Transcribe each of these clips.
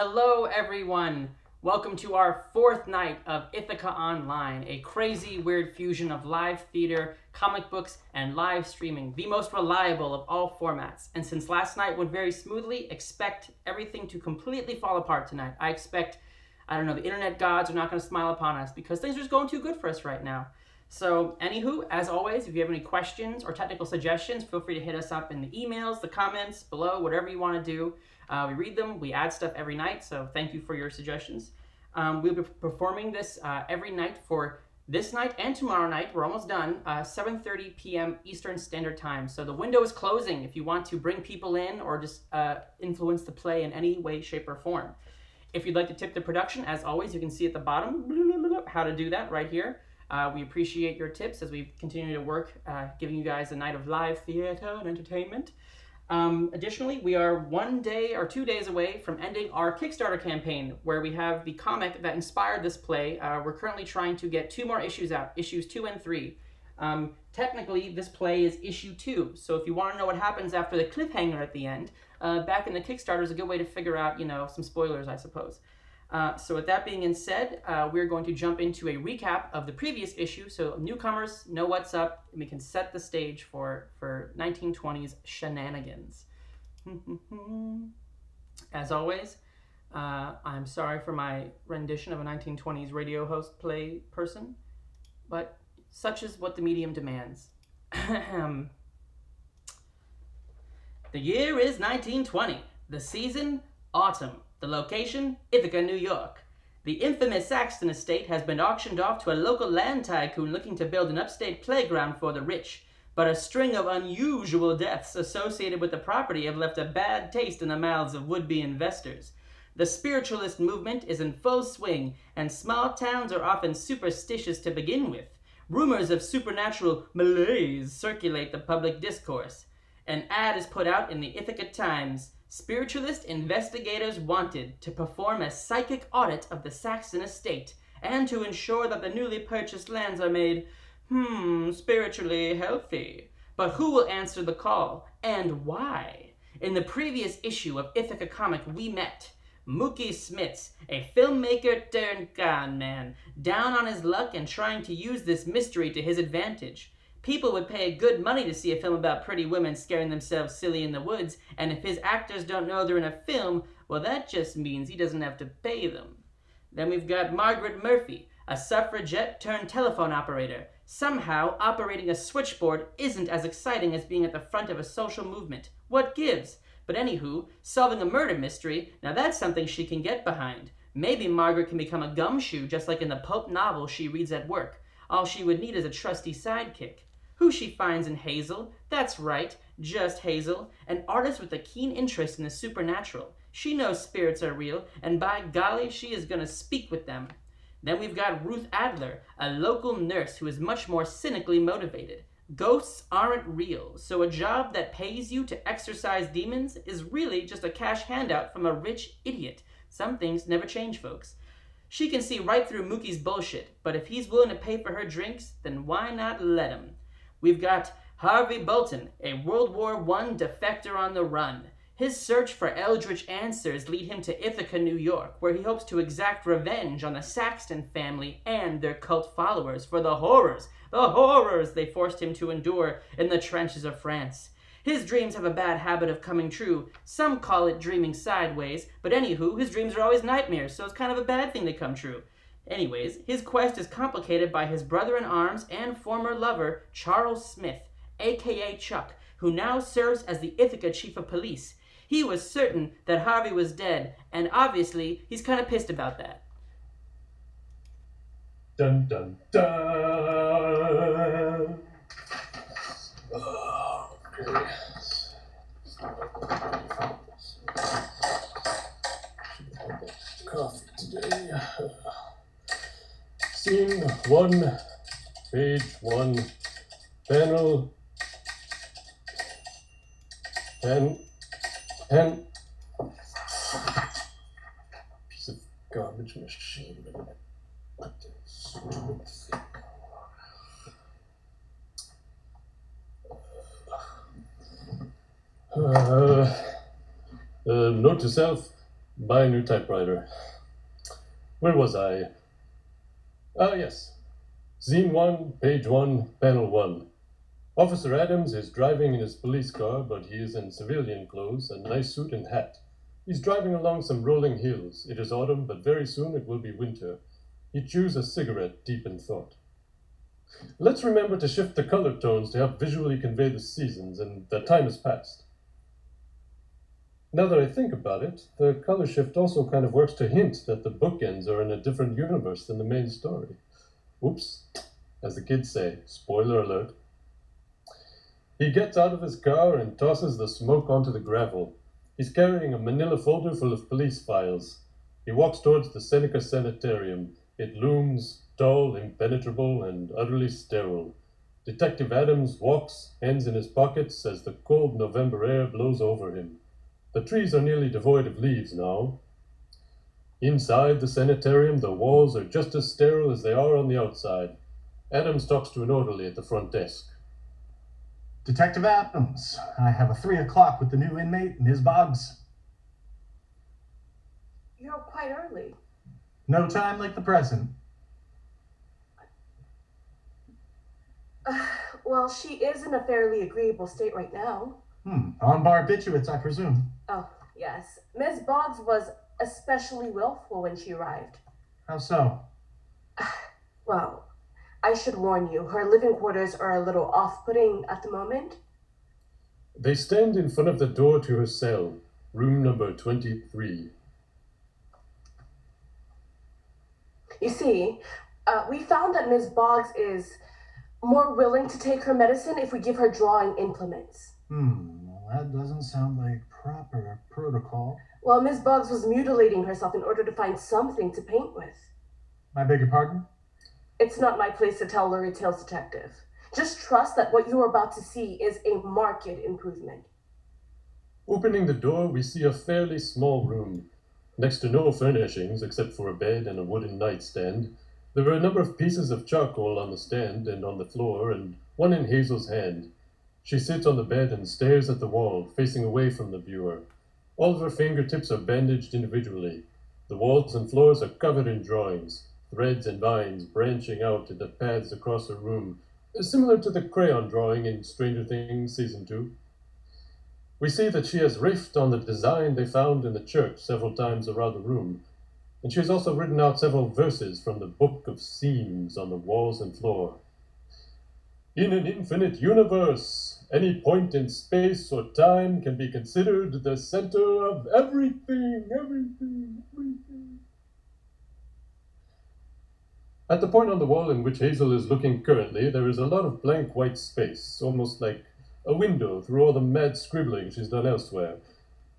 Hello, everyone. Welcome to our fourth night of Ithaca Online, a crazy, weird fusion of live theater, comic books, and live streaming, the most reliable of all formats. And since last night went very smoothly, expect everything to completely fall apart tonight. I expect, the internet gods are not going to smile upon us because things are just going too good for us right now. So, anywho, as always, if you have any questions or technical suggestions, feel free to hit us up in the emails, the comments, below, whatever you want to do. We read them, we add stuff every night, so thank you for your suggestions. We'll be performing this every night for this night and tomorrow night. We're almost done, 7:30 p.m. Eastern Standard Time. So the window is closing if you want to bring people in or just influence the play in any way, shape, or form. If you'd like to tip the production, as always, you can see at the bottom how to do that right here. We appreciate your tips as we continue to work, giving you guys a night of live theater and entertainment. Additionally, we are 1 day or 2 days away from ending our Kickstarter campaign, where we have the comic that inspired this play. We're currently trying to get 2 more issues out, issues 2 and 3. Technically, this play is issue 2, so if you want to know what happens after the cliffhanger at the end, back in the Kickstarter is a good way to figure out, some spoilers, I suppose. So with that being said, we're going to jump into a recap of the previous issue, so newcomers know what's up, and we can set the stage for 1920s shenanigans. As always, I'm sorry for my rendition of a 1920s radio host play person, but such is what the medium demands. The year is 1920. The season, autumn. The location, Ithaca, New York. The infamous Saxton estate has been auctioned off to a local land tycoon looking to build an upstate playground for the rich, but a string of unusual deaths associated with the property have left a bad taste in the mouths of would-be investors. The spiritualist movement is in full swing, and small towns are often superstitious to begin with. Rumors of supernatural malaise circulate the public discourse. An ad is put out in the Ithaca Times. Spiritualist investigators wanted to perform a psychic audit of the Saxton estate and to ensure that the newly purchased lands are made, spiritually healthy. But who will answer the call, and why? In the previous issue of Ithaca Comic, we met Mookie Smits, a filmmaker turned con man, down on his luck and trying to use this mystery to his advantage. People would pay good money to see a film about pretty women scaring themselves silly in the woods, and if his actors don't know they're in a film, well, that just means he doesn't have to pay them. Then we've got Margaret Murphy, a suffragette turned telephone operator. Somehow, operating a switchboard isn't as exciting as being at the front of a social movement. What gives? But anywho, solving a murder mystery, now that's something she can get behind. Maybe Margaret can become a gumshoe just like in the pulp novel she reads at work. All she would need is a trusty sidekick. Who she finds in Hazel? That's right, just Hazel, an artist with a keen interest in the supernatural. She knows spirits are real, and by golly, she is going to speak with them. Then we've got Ruth Adler, a local nurse who is much more cynically motivated. Ghosts aren't real, so a job that pays you to exorcise demons is really just a cash handout from a rich idiot. Some things never change, folks. She can see right through Mookie's bullshit, but if he's willing to pay for her drinks, then why not let him? We've got Harvey Bolton, a World War I defector on the run. His search for eldritch answers lead him to Ithaca, New York, where he hopes to exact revenge on the Saxton family and their cult followers for the horrors they forced him to endure in the trenches of France. His dreams have a bad habit of coming true. Some call it dreaming sideways, but anywho, his dreams are always nightmares, so it's kind of a bad thing they come true. Anyways, his quest is complicated by his brother-in-arms and former lover, Charles Smith, a.k.a. Chuck, who now serves as the Ithaca chief of police. He was certain that Harvey was dead, and obviously, he's kind of pissed about that. Dun dun dun! Oh, okay. Coffee today. Scene 1, page 1, panel, pen, piece of garbage machine. What the stupid thing. Note to self, Buy a new typewriter. Where was I? Ah, yes. Scene 1, page 1, panel 1. Officer Adams is driving in his police car, but he is in civilian clothes, a nice suit and hat. He's driving along some rolling hills. It is autumn, but very soon it will be winter. He chews a cigarette, deep in thought. Let's remember to shift the color tones to help visually convey the seasons, and the time has passed. Now that I think about it, the color shift also kind of works to hint that the bookends are in a different universe than the main story. Oops, as the kids say, spoiler alert. He gets out of his car and tosses the smoke onto the gravel. He's carrying a manila folder full of police files. He walks towards the Seneca Sanitarium. It looms, tall, impenetrable, and utterly sterile. Detective Adams walks, hands in his pockets, as the cold November air blows over him. The trees are nearly devoid of leaves now. Inside the sanitarium, the walls are just as sterile as they are on the outside. Adams talks to an orderly at the front desk. Detective Adams, I have a 3 o'clock with the new inmate, Ms. Boggs. You're quite early. No time like the present. Well, she is in a fairly agreeable state right now. On barbiturates, I presume. Oh, yes. Miss Boggs was especially willful when she arrived. How so? Well, I should warn you, her living quarters are a little off-putting at the moment. They stand in front of the door to her cell, room number 23. You see, we found that Miss Boggs is more willing to take her medicine if we give her drawing implements. Well, that doesn't sound like proper protocol. Well, Miss Boggs was mutilating herself in order to find something to paint with. I beg your pardon? It's not my place to tell Lurie Tales, detective. Just trust that what you are about to see is a marked improvement. Opening the door, we see a fairly small room. Next to no furnishings except for a bed and a wooden nightstand, there are a number of pieces of charcoal on the stand and on the floor, and one in Hazel's hand. She sits on the bed and stares at the wall, facing away from the viewer. All of her fingertips are bandaged individually. The walls and floors are covered in drawings, threads and vines branching out into paths across her room, similar to the crayon drawing in Stranger Things Season 2. We see that she has riffed on the design they found in the church several times around the room, and she has also written out several verses from the Book of Scenes on the walls and floor. In an infinite universe, any point in space or time can be considered the center of everything. At the point on the wall in which Hazel is looking currently, there is a lot of blank white space, almost like a window through all the mad scribbling she's done elsewhere.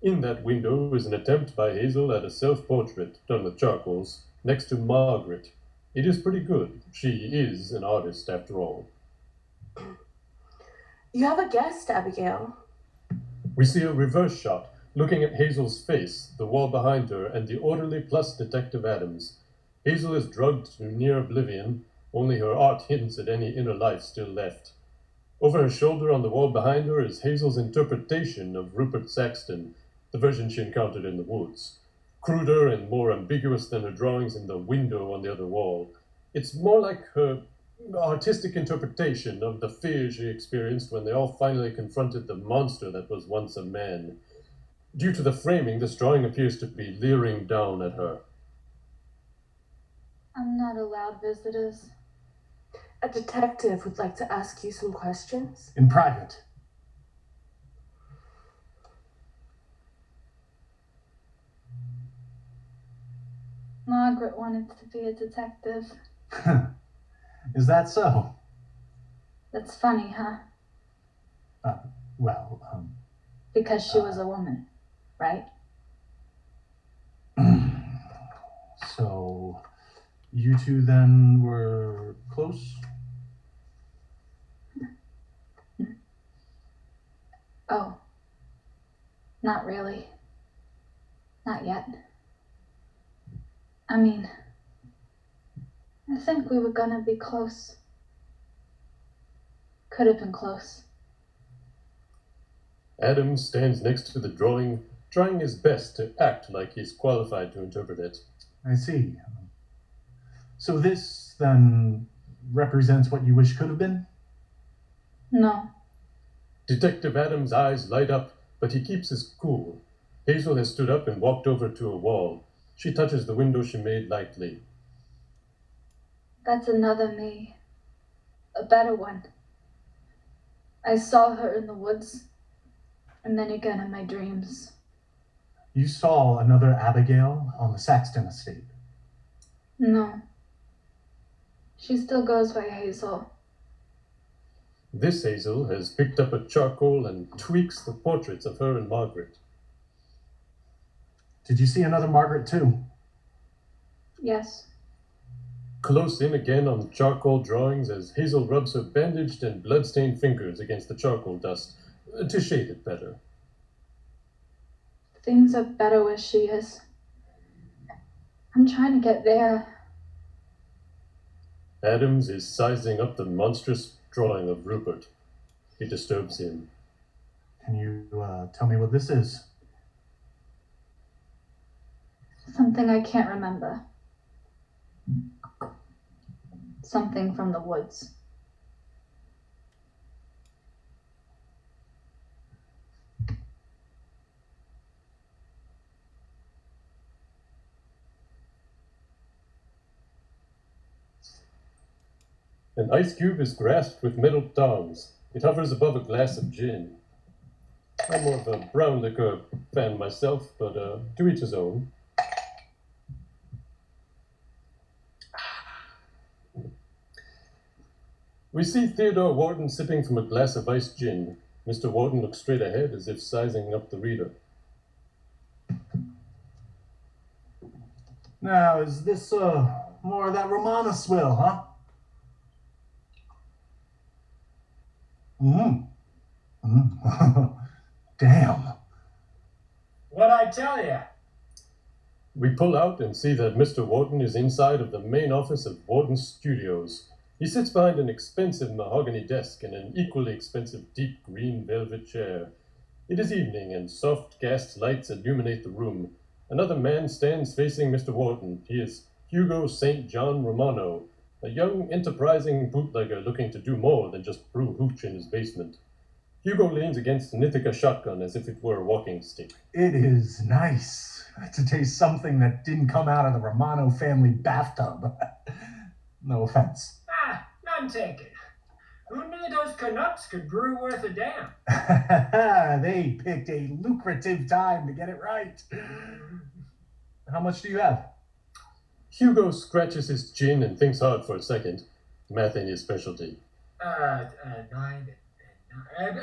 In that window is an attempt by Hazel at a self-portrait, done with charcoals, next to Margaret. It is pretty good. She is an artist, after all. You have a guest, Abigail. We see a reverse shot, looking at Hazel's face, the wall behind her, and the orderly plus Detective Adams. Hazel is drugged to near oblivion, only her art hints at any inner life still left. Over her shoulder on the wall behind her is Hazel's interpretation of Rupert Saxton, the version she encountered in the woods. Cruder and more ambiguous than her drawings in the window on the other wall. It's more like her artistic interpretation of the fear she experienced when they all finally confronted the monster that was once a man. Due to the framing, this drawing appears to be leering down at her. I'm not allowed visitors. A detective would like to ask you some questions. In private. Margaret wanted to be a detective. Is that so? That's funny, huh? Because she was a woman, right? So, you two then were close? Oh. Not really. Not yet. I mean, I think we were gonna be close. Could have been close. Adams stands next to the drawing, trying his best to act like he's qualified to interpret it. I see. So this, then, represents what you wish could have been? No. Detective Adams' eyes light up, but he keeps his cool. Hazel has stood up and walked over to a wall. She touches the window she made lightly. That's another me. A better one. I saw her in the woods, and then again in my dreams. You saw another Abigail on the Saxton estate? No. She still goes by Hazel. This Hazel has picked up a charcoal and tweaks the portraits of her and Margaret. Did you see another Margaret, too? Yes. Close in again on the charcoal drawings as Hazel rubs her bandaged and blood-stained fingers against the charcoal dust to shade it better. Things are better where she is. I'm trying to get there. Adams is sizing up the monstrous drawing of Rupert. It disturbs him. Can you tell me what this is? Something I can't remember. Something from the woods. An ice cube is grasped with metal tongs. It hovers above a glass of gin. I'm more of a brown liquor fan myself, but to each his own. We see Theodore Wharton sipping from a glass of iced gin. Mr. Wharton looks straight ahead as if sizing up the reader. Now, is this more of that Romana swill, huh? Damn. What'd I tell you? We pull out and see that Mr. Wharton is inside of the main office of Wharton Studios. He sits behind an expensive mahogany desk and an equally expensive deep green velvet chair. It is evening and soft gas lights illuminate the room. Another man stands facing Mr. Wharton. He is Hugo St. John Romano, a young enterprising bootlegger looking to do more than just brew hooch in his basement. Hugo leans against an Ithaca shotgun as if it were a walking stick. It is nice to taste something that didn't come out of the Romano family bathtub. No offense. None taken. Who knew those Canucks could brew worth a damn? They picked a lucrative time to get it right. How much do you have? Hugo scratches his chin and thinks hard for a second. Math ain't his specialty. 9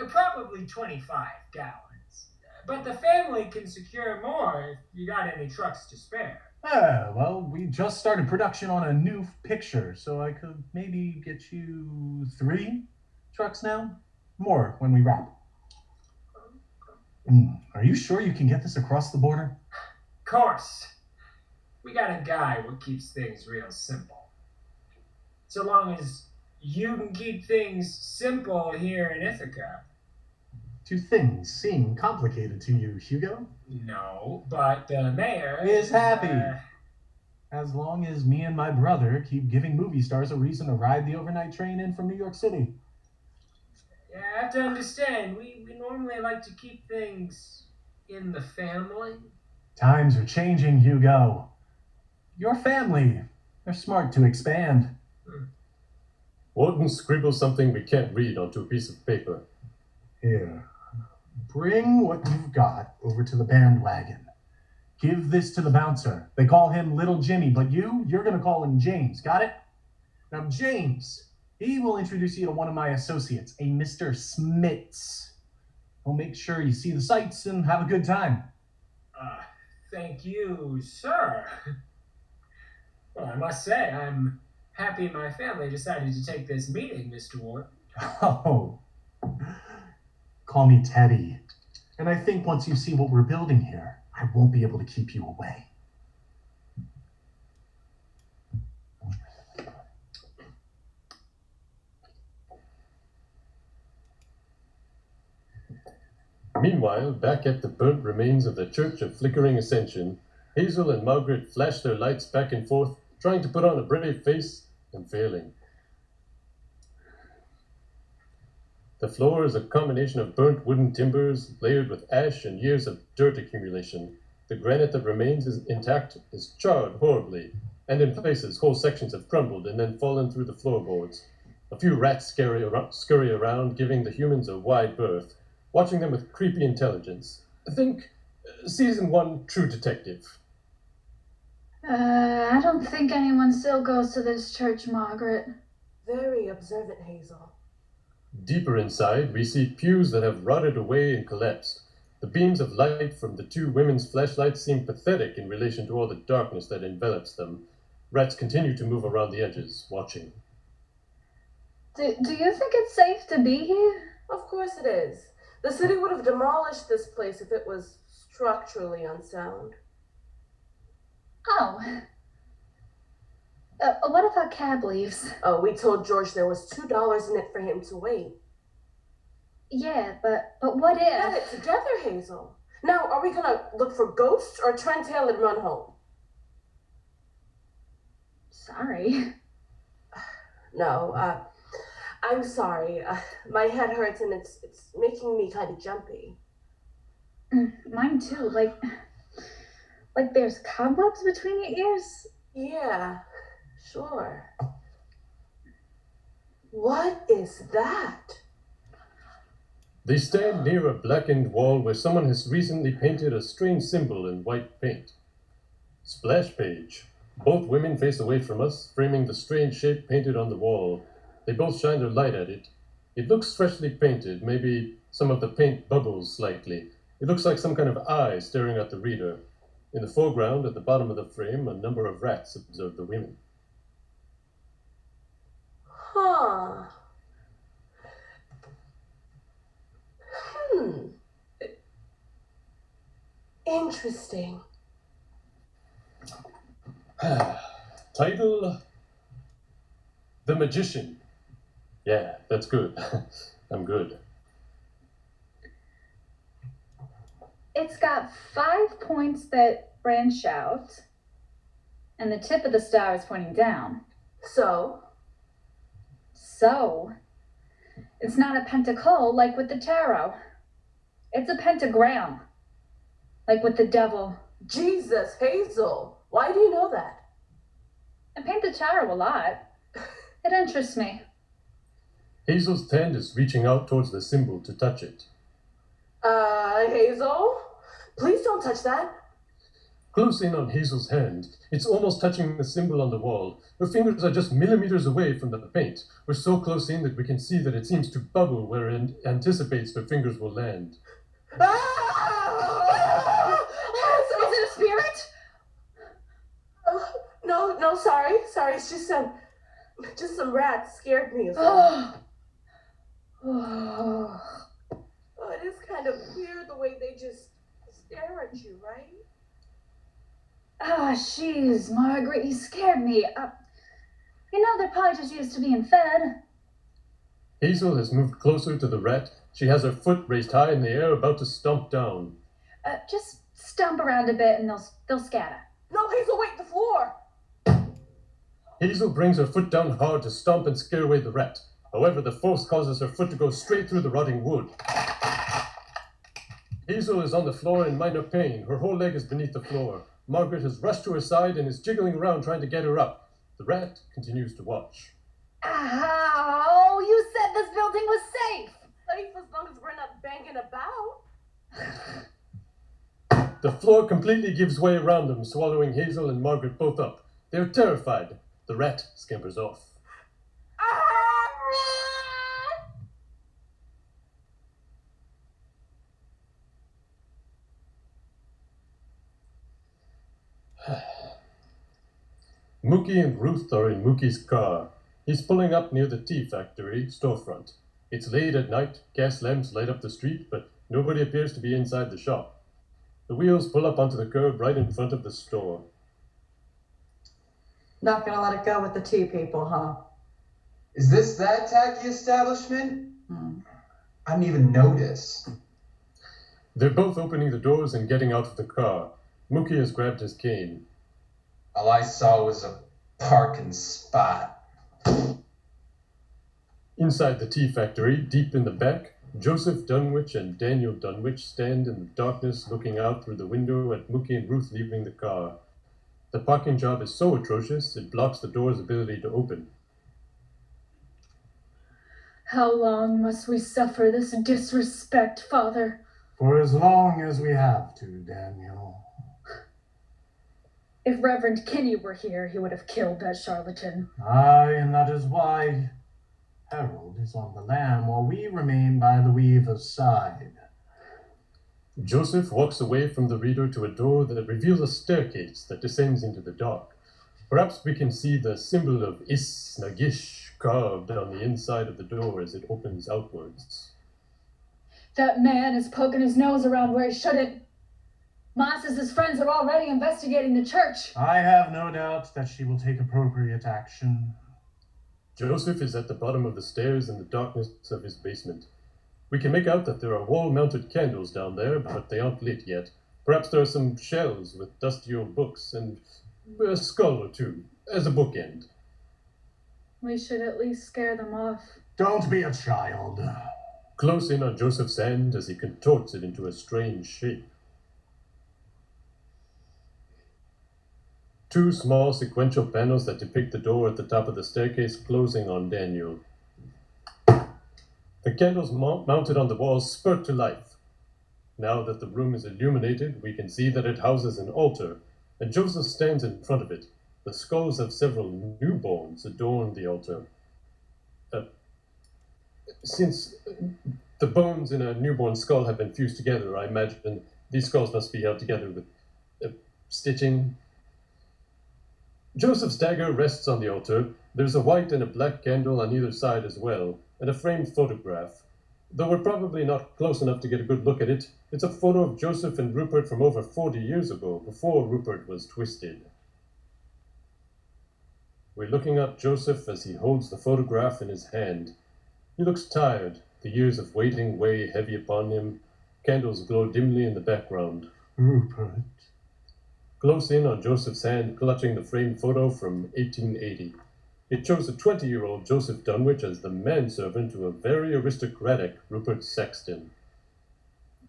probably 25 gallons. But the family can secure more if you got any trucks to spare. Well, we just started production on a new picture, so I could maybe get you 3 trucks now? More when we wrap. Are you sure you can get this across the border? Course. We got a guy who keeps things real simple. So long as you can keep things simple here in Ithaca. Do things seem complicated to you, Hugo? No, but the mayor is happy. As long as me and my brother keep giving movie stars a reason to ride the overnight train in from New York City. Yeah, I have to understand, we normally like to keep things in the family. Times are changing, Hugo. Your family, they're smart to expand. Wharton scribbles something we can't read onto a piece of paper. Here, bring what you've got over to the bandwagon. Give this to the bouncer. They call him Little Jimmy, but you're going to call him James. Got it? Now, James, he will introduce you to one of my associates, a Mr. Smits. He'll make sure you see the sights and have a good time. Thank you, sir. Well, I must say, I'm happy my family decided to take this meeting, Mr. Wharton. Oh, call me Teddy. And I think once you see what we're building here, I won't be able to keep you away. Meanwhile, back at the burnt remains of the Church of Flickering Ascension, Hazel and Margaret flash their lights back and forth, trying to put on a brave face and failing. The floor is a combination of burnt wooden timbers layered with ash and years of dirt accumulation. The granite that remains is intact is charred horribly, and in places whole sections have crumbled and then fallen through the floorboards. A few rats scurry around, giving the humans a wide berth, watching them with creepy intelligence. Think Season 1 True Detective. I don't think anyone still goes to this church, Margaret. Very observant, Hazel. Deeper inside, we see pews that have rotted away and collapsed. The beams of light from the two women's flashlights seem pathetic in relation to all the darkness that envelops them. Rats continue to move around the edges, watching. Do you think it's safe to be here? Of course it is. The city would have demolished this place if it was structurally unsound. Oh. What if our cab leaves? Oh, we told George there was $2 in it for him to wait. Yeah, but what if... Get it together, Hazel. Now, are we gonna look for ghosts or turn tail and run home? Sorry. No, I'm sorry. My head hurts and it's making me kind of jumpy. Mine too. Like there's cobwebs between your ears? Yeah, sure. What is that? They stand near a blackened wall where someone has recently painted a strange symbol in white paint. Splash page. Both women face away from us, framing the strange shape painted on the wall. They both shine their light at it. It looks freshly painted, maybe some of the paint bubbles slightly. It looks like some kind of eye staring at the reader. In the foreground, at the bottom of the frame, a number of rats observe the women. Huh. Interesting. Title: The Magician. Yeah, that's good. I'm good. It's got 5 points that branch out, and the tip of the star is pointing down. So, it's not a pentacle like with the tarot. It's a pentagram, like with the devil. Jesus, Hazel, why do you know that? I paint the tarot a lot. It interests me. Hazel's hand is reaching out towards the symbol to touch it. Hazel? Please don't touch that. Close in on Hazel's hand, it's almost touching the symbol on the wall. Her fingers are just millimeters away from the paint. We're so close in that we can see that it seems to bubble where it anticipates her fingers will land. Is it a spirit? No, sorry. It's just some rats scared me. Oh. Oh, it is kind of weird the way they just stare at you, right? Jeez, Margaret, you scared me. They're probably just used to being fed. Hazel has moved closer to the rat. She has her foot raised high in the air, about to stomp down. Just stomp around a bit and they'll scatter. No, Hazel, wait, the floor! Hazel brings her foot down hard to stomp and scare away the rat. However, the force causes her foot to go straight through the rotting wood. Hazel is on the floor in minor pain. Her whole leg is beneath the floor. Margaret has rushed to her side and is jiggling around trying to get her up. The rat continues to watch. Ow! You said this building was safe! Safe as long as we're not banging about. The floor completely gives way around them, swallowing Hazel and Margaret both up. They are terrified. The rat scampers off. Mookie and Ruth are in Mookie's car. He's pulling up near the tea factory storefront. It's late at night, gas lamps light up the street, but nobody appears to be inside the shop. The wheels pull up onto the curb right in front of the store. Not gonna let it go with the tea people, huh? Is this that tacky establishment? I didn't even notice. They're both opening the doors and getting out of the car. Mookie has grabbed his cane. All I saw was a parking spot. Inside the tea factory, deep in the back, Joseph Dunwich and Daniel Dunwich stand in the darkness looking out through the window at Mookie and Ruth leaving the car. The parking job is so atrocious, it blocks the door's ability to open. How long must we suffer this disrespect, Father? For as long as we have to, Daniel. If Reverend Kinney were here, he would have killed that charlatan. Aye, and that is why Harold is on the lam while we remain by the weaver's side. Joseph walks away from the reader to a door that reveals a staircase that descends into the dark. Perhaps we can see the symbol of Is-Nagish carved on the inside of the door as it opens outwards. That man is poking his nose around where he shouldn't. Ma says his friends are already investigating the church. I have no doubt that she will take appropriate action. Joseph is at the bottom of the stairs in the darkness of his basement. We can make out that there are wall-mounted candles down there, but they aren't lit yet. Perhaps there are some shelves with dusty old books and a skull or two as a bookend. We should at least scare them off. Don't be a child. Close in on Joseph's hand as he contorts it into a strange shape. Two small sequential panels that depict the door at the top of the staircase closing on Daniel. The candles mounted on the walls spurt to life. Now that the room is illuminated, we can see that it houses an altar, and Joseph stands in front of it. The skulls of several newborns adorn the altar. Since the bones in a newborn skull have been fused together, I imagine these skulls must be held together with stitching. Joseph's dagger rests on the altar. There's a white and a black candle on either side as well, and a framed photograph. Though we're probably not close enough to get a good look at it, it's a photo of Joseph and Rupert from over 40 years ago, before Rupert was twisted. We're looking at Joseph as he holds the photograph in his hand. He looks tired, the years of waiting weigh heavy upon him. Candles glow dimly in the background. Rupert. Close in on Joseph's hand, clutching the framed photo from 1880. It shows a 20-year-old Joseph Dunwich as the manservant to a very aristocratic Rupert Sexton.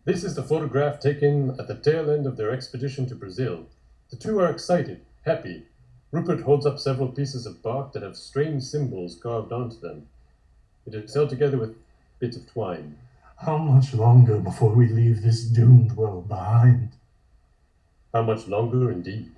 This is the photograph taken at the tail end of their expedition to Brazil. The two are excited, happy. Rupert holds up several pieces of bark that have strange symbols carved onto them. It is held together with bits of twine. How much longer before we leave this doomed world behind? How much longer, indeed?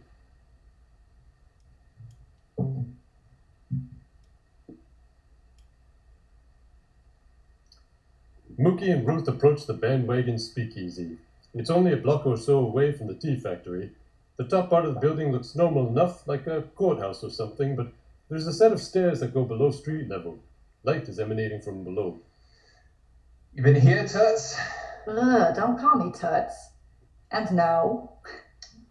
Mookie and Ruth approach the bandwagon speakeasy. It's only a block or so away from the tea factory. The top part of the building looks normal enough, like a courthouse or something, but there's a set of stairs that go below street level. Light is emanating from below. You been here, Toots? Ugh, don't call me Toots. And no.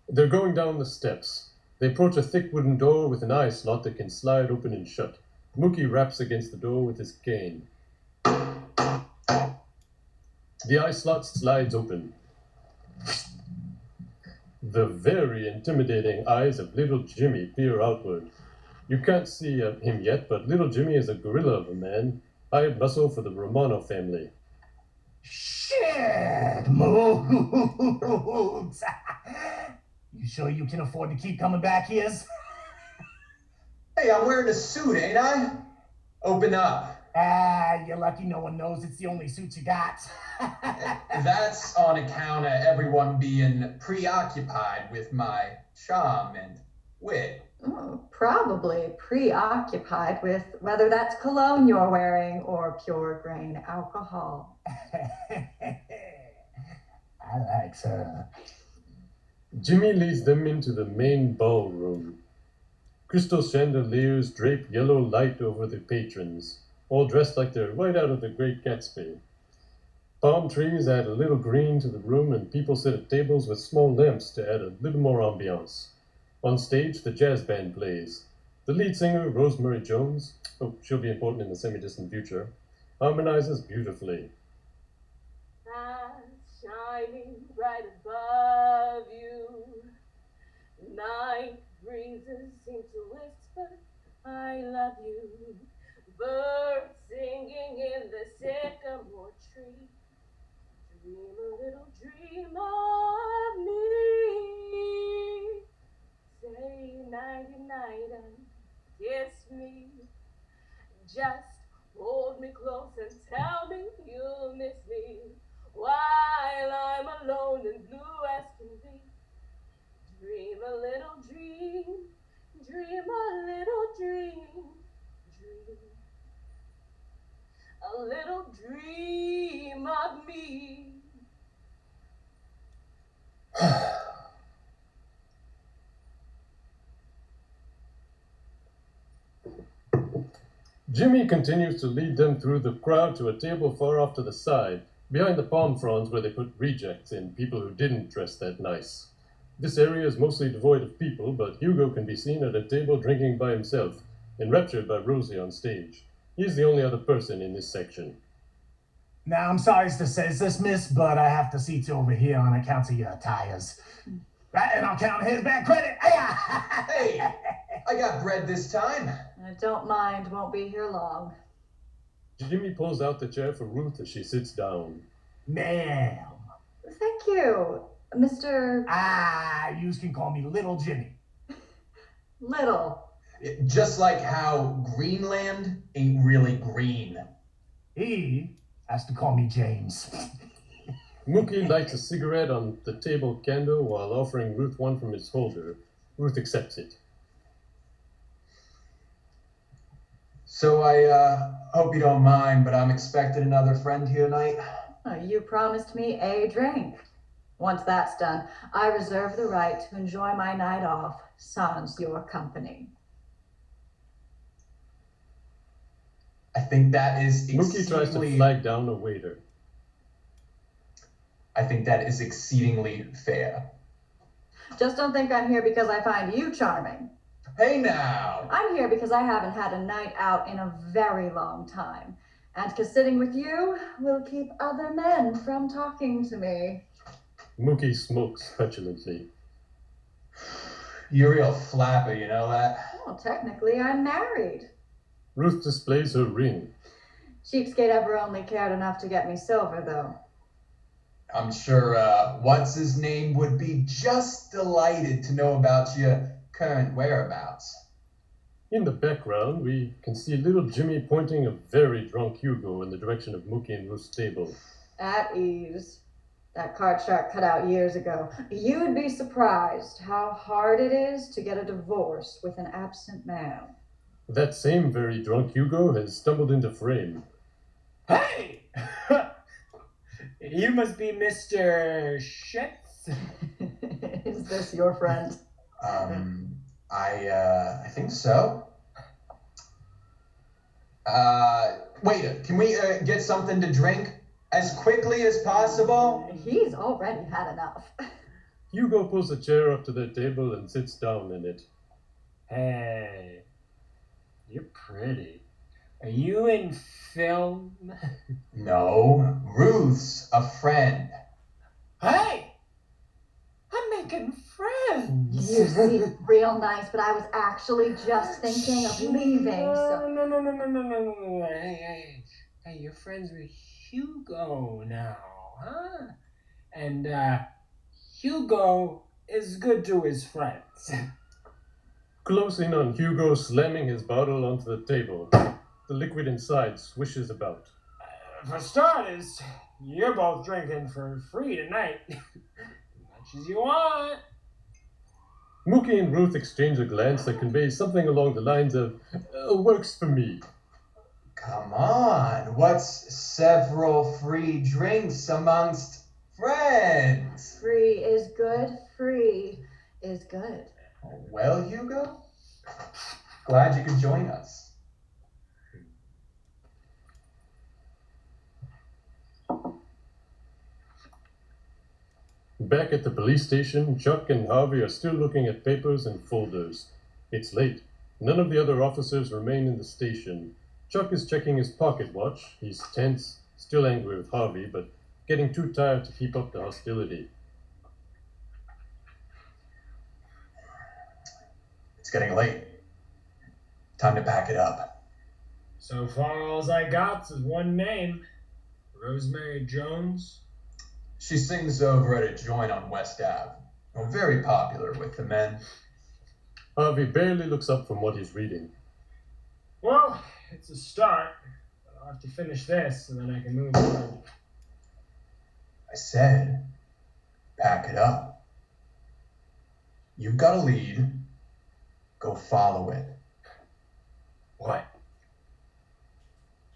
They're going down the steps. They approach a thick wooden door with an eye slot that can slide open and shut. Mookie raps against the door with his cane. The eye slot slides open. The very intimidating eyes of little Jimmy peer outward. You can't see him yet, but little Jimmy is a gorilla of a man, hired muscle for the Romano family. Shit moves. You sure you can afford to keep coming back here? Hey, I'm wearing a suit, ain't I? Open up. You're lucky no one knows it's the only suit you got. That's on account of everyone being preoccupied with my charm and wit. Probably preoccupied with whether that's cologne you're wearing or pure grain alcohol. I like her. Jimmy leads them into the main ballroom. Crystal chandeliers drape yellow light over the patrons, all dressed like they're right out of The Great Gatsby. Palm trees add a little green to the room, and people sit at tables with small lamps to add a little more ambiance. On stage, the jazz band plays. The lead singer, Rosemary Jones, she'll be important in the semi-distant future, harmonizes beautifully. As shining bright above you. Night breezes seem to whisper, I love you. Birds singing in the sycamore tree. Dream a little dream of me. Say nighty night and kiss me. Just hold me close and tell me you'll miss me while I'm alone and blue as can be. Dream a little dream, dream a little dream, dream a little dream of me. Jimmy continues to lead them through the crowd to a table far off to the side, behind the palm fronds where they put rejects and people who didn't dress that nice. This area is mostly devoid of people, but Hugo can be seen at a table drinking by himself, enraptured by Rosie on stage. He's the only other person in this section. Now, I'm sorry to say this, miss, but I have to seat you over here on account of your tires. Right, and I'll count his back credit. Hey, I got bread this time. Don't mind, won't be here long. Jimmy pulls out the chair for Ruth as she sits down. Ma'am. Thank you, Mr. You can call me Little Jimmy. Little. Just like how Greenland ain't really green. He has to call me James. Mookie lights a cigarette on the table candle while offering Ruth one from his holder. Ruth accepts it. So I hope you don't mind, but I'm expecting another friend here tonight. Oh, you promised me a drink. Once that's done, I reserve the right to enjoy my night off, sans your company. I think that is Mookie tries to flag down a waiter. I think that is exceedingly fair. Just don't think I'm here because I find you charming. Hey now! I'm here because I haven't had a night out in a very long time. And because sitting with you will keep other men from talking to me. Mookie smokes petulantly. You're a real flapper, you know that? Well, technically, I'm married. Ruth displays her ring. Cheapskate ever only cared enough to get me silver, though. I'm sure what's-his-name would be just delighted to know about your current whereabouts. In the background, we can see little Jimmy pointing a very drunk Hugo in the direction of Mookie and Ruth's table. At ease. That card shark cut out years ago. You'd be surprised how hard it is to get a divorce with an absent man. That same very drunk Hugo has stumbled into frame. Hey! You must be Mr. Shitz. Is this your friend? I think so. Waiter, can we get something to drink as quickly as possible? He's already had enough. Hugo pulls a chair up to their table and sits down in it. Hey, you're pretty. Are you in film? No, Ruth's a friend. Hey! I'm making friends! You seem real nice, but I was actually just thinking of leaving, so... No. Hey, you're friends with Hugo now, huh? And, Hugo is good to his friends. Closing on Hugo slamming his bottle onto the table. The liquid inside swishes about. For starters, you're both drinking for free tonight. As much as you want. Mookie and Ruth exchange a glance that conveys something along the lines of, works for me. Come on, what's several free drinks amongst friends? Free is good, free is good. Well, Hugo, glad you could join us. Back at the police station, Chuck and Harvey are still looking at papers and folders. It's late. None of the other officers remain in the station. Chuck is checking his pocket watch. He's tense, still angry with Harvey, but getting too tired to keep up the hostility. It's getting late. Time to pack it up. So far, all I got is one name. Rosemary Jones. She sings over at a joint on West Ave. Very popular with the men. Harvey barely looks up from what he's reading. Well, it's a start. I'll have to finish this, and then I can move on. I said, pack it up. You've got a lead. Go follow it. What?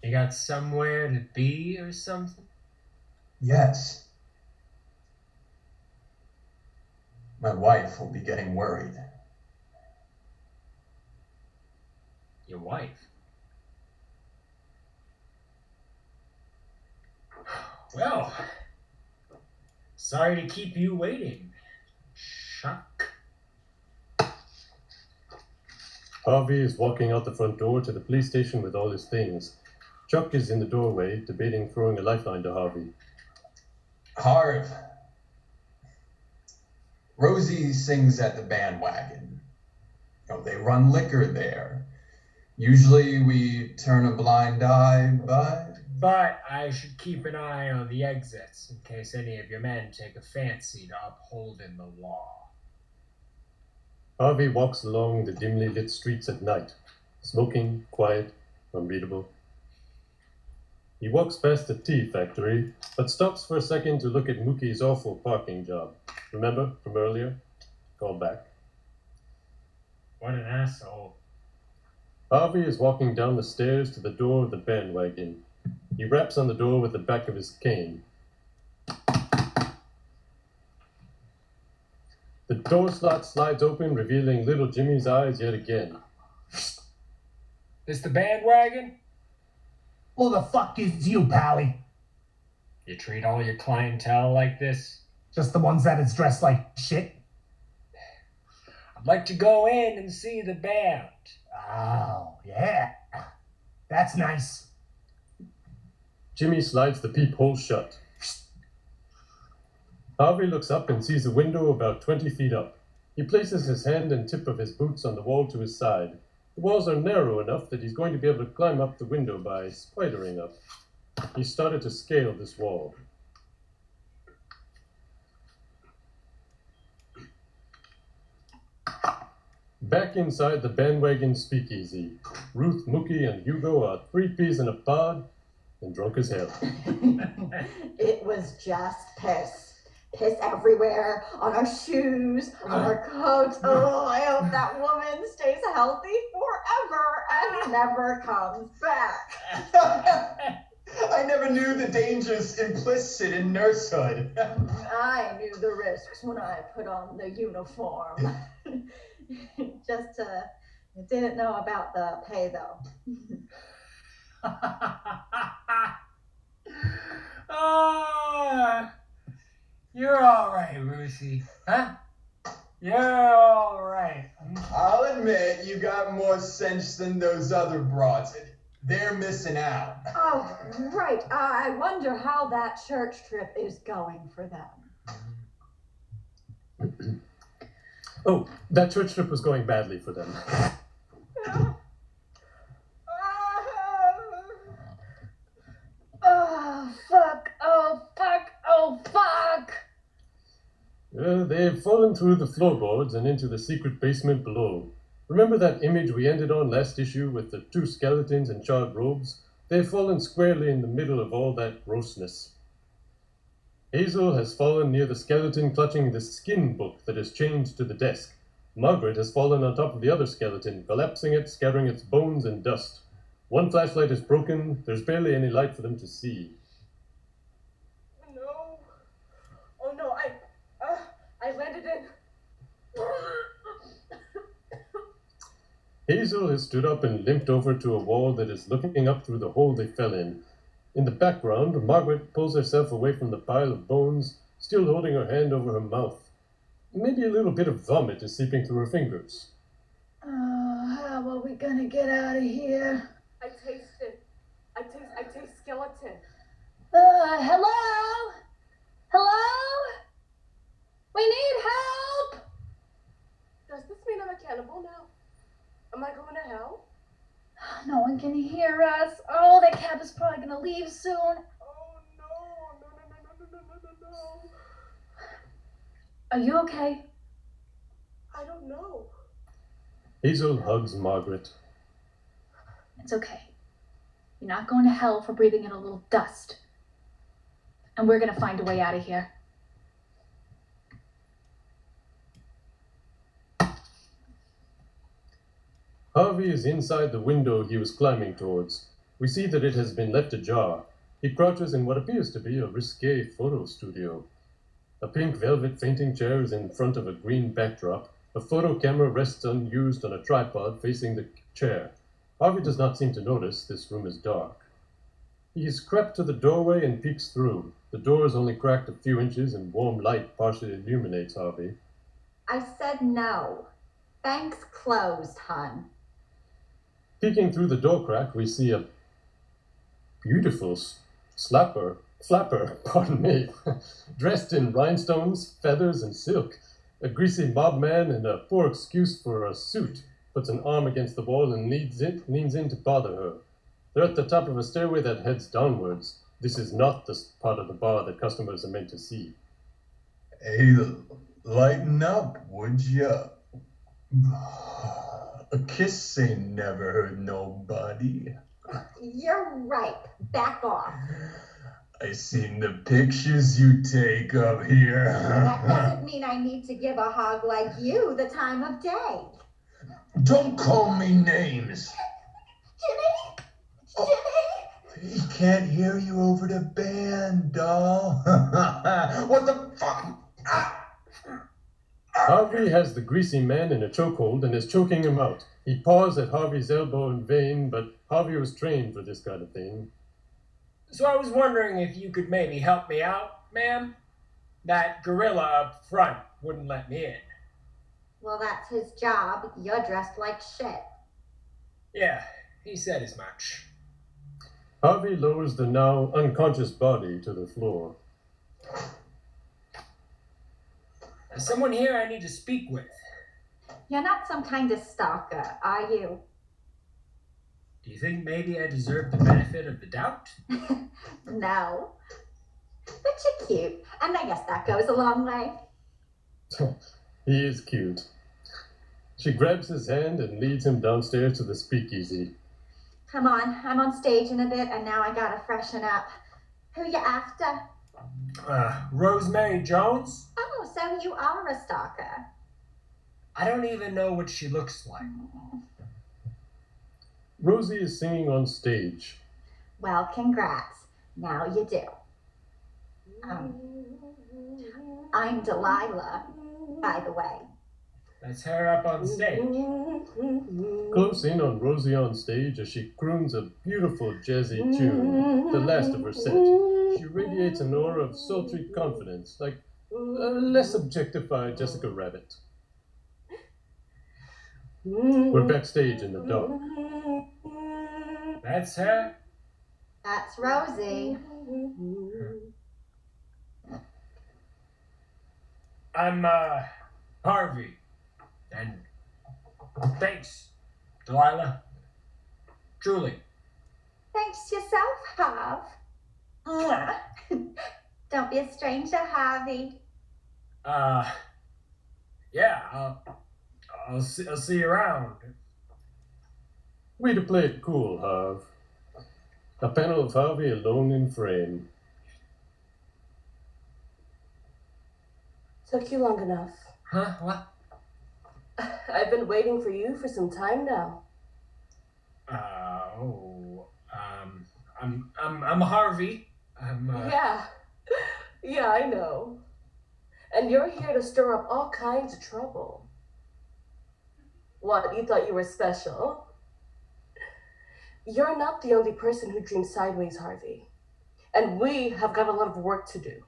You got somewhere to be or something? Yes. My wife will be getting worried. Your wife? Well, sorry to keep you waiting. Chuck. Harvey is walking out the front door to the police station with all his things. Chuck is in the doorway, debating throwing a lifeline to Harvey. Harv. Rosie sings at the bandwagon. They run liquor there. Usually we turn a blind eye, But I should keep an eye on the exits in case any of your men take a fancy to upholding the law. Harvey walks along the dimly lit streets at night, smoking, quiet, unreadable. He walks past the tea factory, but stops for a second to look at Mookie's awful parking job. Remember from earlier? Call back. What an asshole. Harvey is walking down the stairs to the door of the bandwagon. He raps on the door with the back of his cane. The door slot slides open, revealing little Jimmy's eyes yet again. This the bandwagon? Who the fuck is you, Pally? You treat all your clientele like this? Just the ones that is dressed like shit? I'd like to go in and see the band. Oh, yeah. That's nice. Jimmy slides the peephole shut. Harvey looks up and sees a window about 20 feet up. He places his hand and tip of his boots on the wall to his side. The walls are narrow enough that he's going to be able to climb up the window by spidering up. He started to scale this wall. Back inside the bandwagon speakeasy, Ruth, Mookie, and Hugo are 3 peas in a pod and drunk as hell. It was just piss. Piss everywhere, on our shoes, on our coats. Oh, I hope that woman stays healthy forever and never comes back. I never knew the dangers implicit in nursehood. I knew the risks when I put on the uniform. Just didn't know about the pay though. You're all right, Ruthie. Huh? You're all right. I'll admit you got more sense than those other broads. They're missing out. Oh, right. I wonder how that church trip is going for them. Oh, that church trip was going badly for them. Oh, fuck. Oh, fuck. Oh, fuck. They've fallen through the floorboards and into the secret basement below. Remember that image we ended on last issue with the 2 skeletons in charred robes? They've fallen squarely in the middle of all that grossness. Hazel has fallen near the skeleton clutching the skin book that is chained to the desk. Margaret has fallen on top of the other skeleton, collapsing it, scattering its bones and dust. One flashlight is broken. There's barely any light for them to see. No. Oh no, I landed in. Hazel has stood up and limped over to a wall that is looking up through the hole they fell in. In the background, Margaret pulls herself away from the pile of bones, still holding her hand over her mouth. Maybe a little bit of vomit is seeping through her fingers. Oh, how are we gonna get out of here? I taste it. I taste skeleton. Hello? phone? Oh, no. Are you okay? I don't know. Hazel hugs Margaret. It's okay. You're not going to hell for breathing in a little dust. And we're gonna find a way out of here. Harvey is inside the window he was climbing towards. We see that it has been left ajar. He crouches in what appears to be a risque photo studio. A pink velvet fainting chair is in front of a green backdrop. A photo camera rests unused on a tripod facing the chair. Harvey does not seem to notice this room is dark. He has crept to the doorway and peeks through. The door is only cracked a few inches and warm light partially illuminates Harvey. I said no. Bank's closed, hon. Peeking through the door crack, we see a beautiful flapper, pardon me, dressed in rhinestones, feathers, and silk. A greasy mob man in a poor excuse for a suit puts an arm against the wall and leans in to bother her. They're at the top of a stairway that heads downwards. This is not the part of the bar that customers are meant to see. Hey, lighten up, would ya? A kiss ain't never hurt nobody. You're right. Back off. I seen the pictures you take up here. That doesn't mean I need to give a hog like you the time of day. Don't call me names. Jimmy? Jimmy? He can't hear you over the band, doll. What the fuck? Harvey has the greasy man in a chokehold and is choking him out. He paws at Harvey's elbow in vain, but Harvey was trained for this kind of thing. So I was wondering if you could maybe help me out, ma'am? That gorilla up front wouldn't let me in. Well, that's his job. You're dressed like shit. Yeah, he said as much. Harvey lowers the now unconscious body to the floor. There's someone here I need to speak with. You're not some kind of stalker, are you? Do you think maybe I deserve the benefit of the doubt? No. But you're cute, and I guess that goes a long way. He is cute. She grabs his hand and leads him downstairs to the speakeasy. Come on, I'm on stage in a bit, and now I gotta freshen up. Who you after? Rosemary Jones? Oh, so you are a stalker. I don't even know what she looks like. Rosie is singing on stage. Well, congrats. Now you do. I'm Delilah, by the way. That's her up on stage. Close in on Rosie on stage as she croons a beautiful jazzy tune, the last of her set. She radiates an aura of sultry confidence, like a less objectified Jessica Rabbit. We're backstage in the dark. That's her? That's Rosie. I'm, Harvey. And thanks, Delilah. Truly. Thanks yourself, Harv. Mwah. Don't be a stranger, Harvey. Yeah, I'll see you around. Way to play it cool, Harv. A panel of Harvey alone in frame. Took you long enough. Huh? What? I've been waiting for you for some time now. I'm Harvey. Yeah, I know. And you're here to stir up all kinds of trouble. What, you thought you were special? You're not the only person who dreams sideways, Harvey. And we have got a lot of work to do.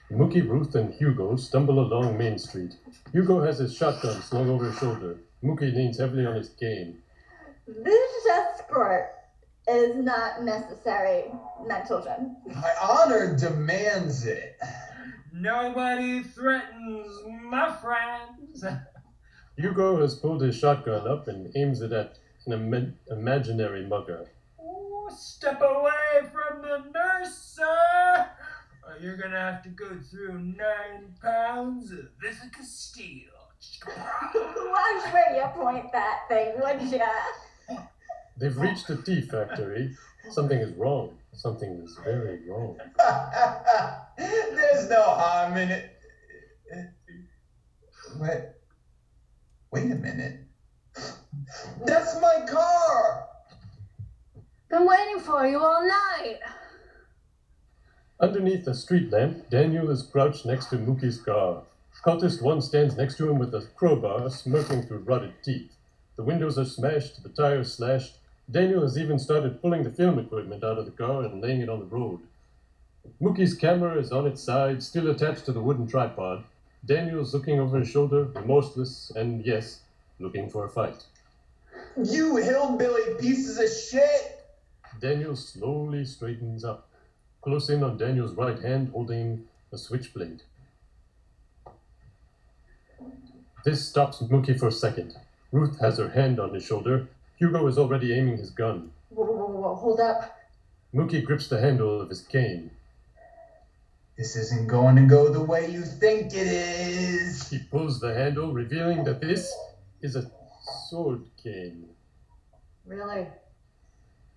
Mookie, Ruth, and Hugo stumble along Main Street. Hugo has his shotgun slung over his shoulder. Mookie leans heavily on his cane. This escort is not necessary, my children. My honor demands it. Nobody threatens my friends. Hugo has pulled his shotgun up and aims it at an imaginary mugger. Oh, step away from the nurse, sir! Or you're gonna have to go through 9 pounds of Ithaqa steel. Watch where you point that thing, would ya? They've reached the tea factory. Something is wrong. Something is very wrong. There's no harm in it. Wait a minute. That's my car! Been waiting for you all night. Underneath a street lamp, Daniel is crouched next to Mookie's car. Cultist 1 stands next to him with a crowbar, smirking through rotted teeth. The windows are smashed, the tires slashed. Daniel has even started pulling the film equipment out of the car and laying it on the road. Mookie's camera is on its side, still attached to the wooden tripod. Daniel's looking over his shoulder, remorseless, and yes, looking for a fight. You hillbilly pieces of shit! Daniel slowly straightens up, close in on Daniel's right hand, holding a switchblade. This stops Mookie for a second. Ruth has her hand on his shoulder. Hugo is already aiming his gun. Whoa, hold up. Mookie grips the handle of his cane. This isn't going to go the way you think it is. He pulls the handle, revealing that this is a sword cane. Really?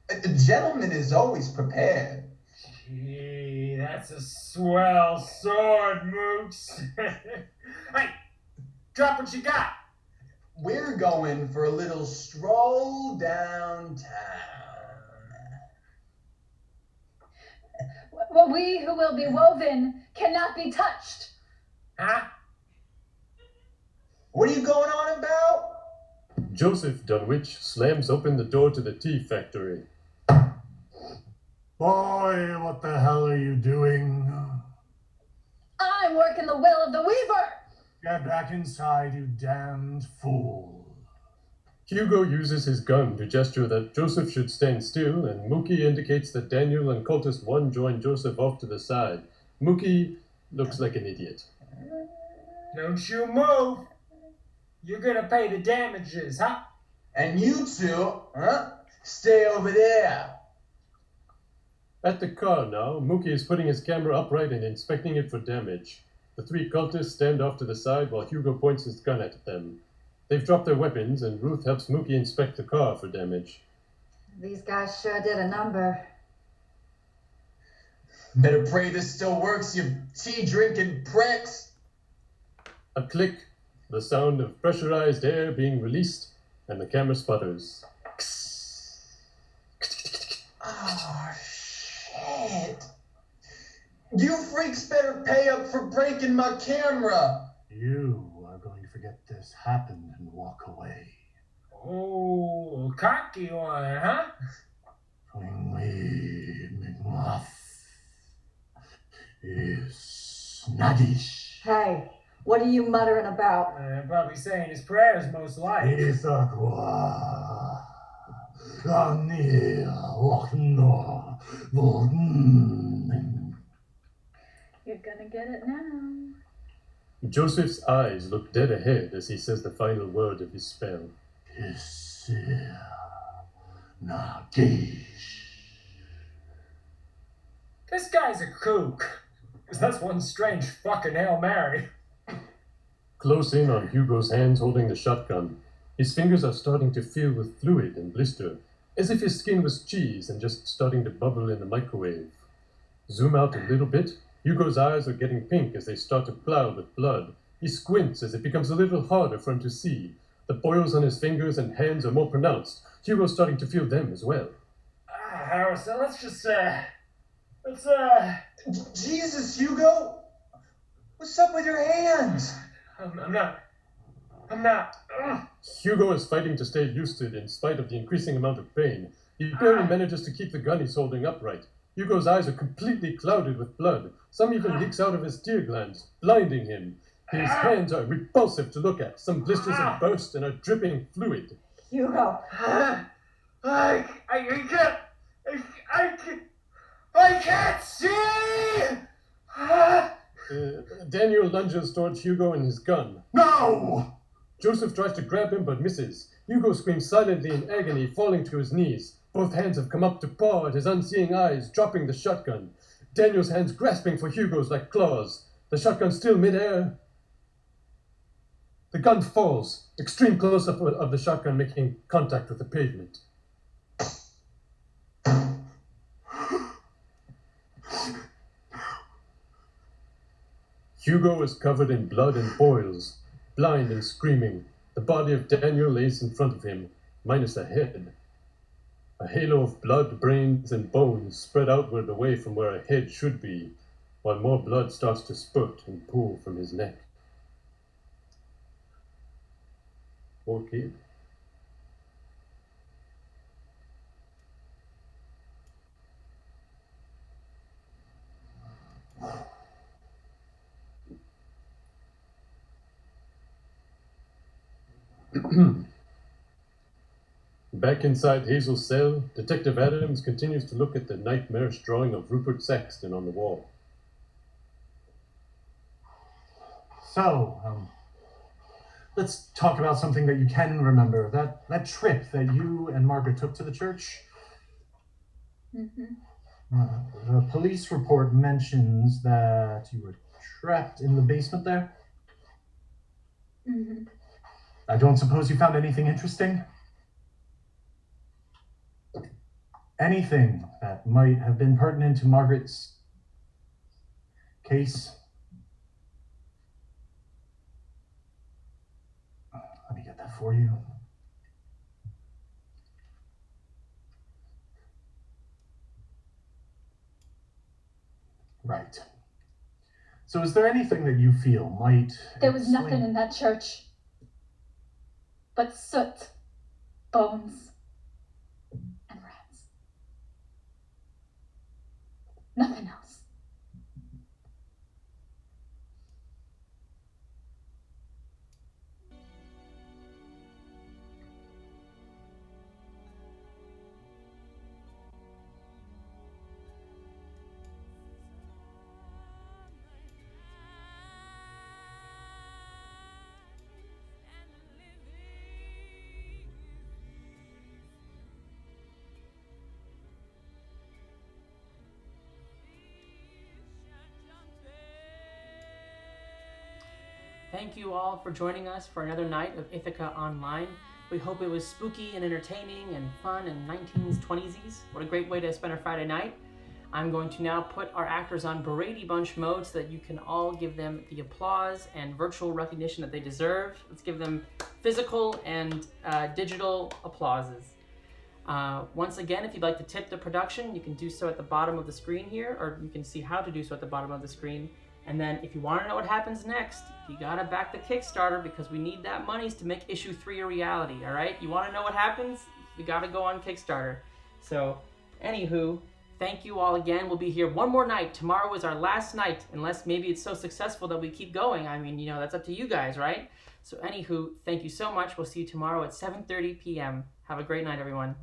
A gentleman is always prepared. Gee, that's a swell sword, Mooks. Hey, drop what you got. We're going for a little stroll downtown. Well, we who will be woven cannot be touched. Huh? What are you going on about? Joseph Dunwich slams open the door to the tea factory. Boy, what the hell are you doing? I'm working the will of the weaver. Get back inside, you damned fool. Hugo uses his gun to gesture that Joseph should stand still, and Mookie indicates that Daniel and Cultist 1 join Joseph off to the side. Mookie looks like an idiot. Don't you move. You're gonna pay the damages, huh? And you two, stay over there. At the car now, Mookie is putting his camera upright and inspecting it for damage. The 3 cultists stand off to the side while Hugo points his gun at them. They've dropped their weapons, and Ruth helps Mookie inspect the car for damage. These guys sure did a number. Better pray this still works, you tea-drinking pricks. A click, the sound of pressurized air being released, and the camera sputters. Oh, shit. You freaks better pay up for breaking my camera. You are going to forget this happened and walk away. Oh, cocky one, huh? Swingly McMuff is snuggish. Hey, what are you muttering about? Probably saying his prayers most likely. Ithaqa. Anir Wakna Volden. You're gonna get it now. Joseph's eyes look dead ahead as he says the final word of his spell. Isir Nagish. This guy's a kook. 'Cause that's one strange fucking Hail Mary. Close in on Hugo's hands holding the shotgun. His fingers are starting to fill with fluid and blister, as if his skin was cheese and just starting to bubble in the microwave. Zoom out a little bit. Hugo's eyes are getting pink as they start to cloud with blood. He squints as it becomes a little harder for him to see. The boils on his fingers and hands are more pronounced. Hugo's starting to feel them as well. Harrison, let's Jesus, Hugo! What's up with your hands? I'm not. Hugo is fighting to stay lucid in spite of the increasing amount of pain. He barely manages to keep the gun he's holding upright. Hugo's eyes are completely clouded with blood. Some even leaks out of his tear glands, blinding him. His hands are repulsive to look at. Some blisters have burst and are dripping fluid. Hugo. I can't see! Daniel lunges towards Hugo and his gun. No! Joseph tries to grab him but misses. Hugo screams silently in agony, falling to his knees. Both hands have come up to paw at his unseeing eyes, dropping the shotgun. Daniel's hands grasping for Hugo's like claws. The shotgun still mid-air. The gun falls. Extreme close-up of the shotgun making contact with the pavement. Hugo is covered in blood and boils, blind and screaming. The body of Daniel lays in front of him, minus a head. A halo of blood, brains, and bones spread outward away from where a head should be, while more blood starts to spurt and pool from his neck. Poor kid. Back inside Hazel's cell, Detective Adams continues to look at the nightmarish drawing of Rupert Saxton on the wall. So, let's talk about something that you can remember. That trip that you and Margaret took to the church. The police report mentions that you were trapped in the basement there. I don't suppose you found anything interesting? Anything that might have been pertinent to Margaret's case? Let me get that for you. Right. So is there anything that you feel might... There was nothing in that church but soot, bones, and rats. Nothing else. Thank you all for joining us for another night of Ithaca Online. We hope it was spooky and entertaining and fun and 1920s. What a great way to spend a Friday night. I'm going to now put our actors on Brady Bunch mode so that you can all give them the applause and virtual recognition that they deserve. Let's give them physical and digital applauses. Once again, if you'd like to tip the production, you can do so at the bottom of the screen here, or you can see how to do so at the bottom of the screen. And then if you want to know what happens next, you gotta back the Kickstarter because we need that monies to make issue 3 a reality, all right? You want to know what happens? You gotta go on Kickstarter. So, anywho, thank you all again. We'll be here one more night. Tomorrow is our last night, unless maybe it's so successful that we keep going. I mean, you know, that's up to you guys, right? So, anywho, thank you so much. We'll see you tomorrow at 7:30 p.m. Have a great night, everyone.